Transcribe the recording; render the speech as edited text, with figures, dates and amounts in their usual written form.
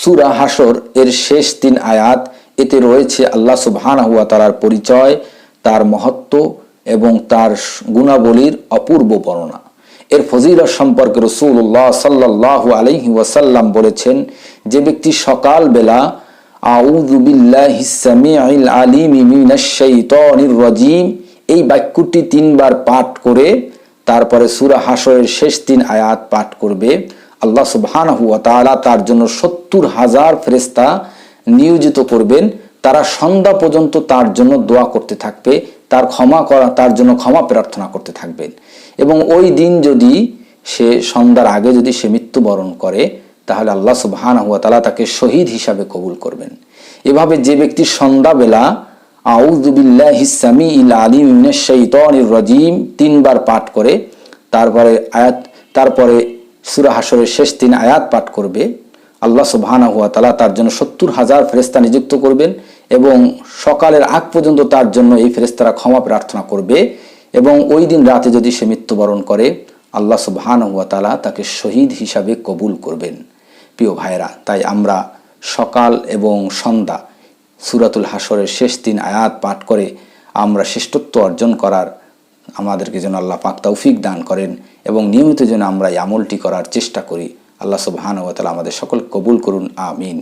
সূরা হাসর এর শেষ 3 আয়াত, এতে রয়েছে আল্লাহ সুবহানাহু ওয়া তাআলার পরিচয়, তার মহত্ব এবং তার গুণাবলীর অপূর্ব বর্ণনা। এর ফজিলত সম্পর্কে রাসূলুল্লাহ সাল্লাল্লাহু আলাইহি ওয়াসাল্লাম বলেছেন, যে ব্যক্তি সকালবেলা আউযু বিল্লাহিস সামিউল আলিম মিনাশ শাইতানির রাজিম এই বাক্যটি 3 বার পাঠ করে তারপরে সূরা হাসরের শেষ 3 আয়াত পাঠ করবে, আল্লাহ সুবহানাহু ওয়া তাআলা তার জন্য 70,000 ফেরেশতা নিয়োজিত করবেন। তারা সন্ধ্যা পর্যন্ত তার জন্য দোয়া করতে থাকবে, তার জন্য ক্ষমা প্রার্থনা করতে থাকবেন। এবং ওই দিন যদি সে সন্ধ্যার আগে যদি সে মৃত্যুবরণ করে, তাহলে আল্লাহ সুবহানাহু ওয়া তাআলা তাকে শহীদ হিসাবে কবুল করবেন। এভাবে যে ব্যক্তি সন্ধ্যাবেলা আউযু বিল্লাহিস সামিউল আলিম মিনাশ শাইতানির রাজিম 3 বার পাঠ করে তারপরে সূরা হাসরের শেষ 3 আয়াত পাঠ করবে, আল্লাহ সুবহানাহু ওয়া তাআলা তার জন্য 70,000 ফেরেশতা নিযুক্ত করবেন এবং সকালের আগ পর্যন্ত তার জন্য এই ফেরেশতারা ক্ষমা প্রার্থনা করবে। এবং ওই দিন রাতে যদি সে মৃত্যুবরণ করে, আল্লাহ সুবহানাহু ওয়া তাআলা তাকে শহীদ হিসাবে কবুল করবেন। প্রিয় ভাইরা, তাই আমরা সকাল এবং সন্ধ্যা সূরাতুল হাসরের শেষ 3 আয়াত পাঠ করে আমরা শ্রেষ্ঠত্ব অর্জন করার আমাদেরকে যেন আল্লাহ পাক তৌফিক দান করেন এবং নিয়মিত যেন আমরা এই আমলটি করার চেষ্টা করি। আল্লাহ সুবহানাহু ওয়া তাআলা আমাদের সকল কবুল করুন, আমিন।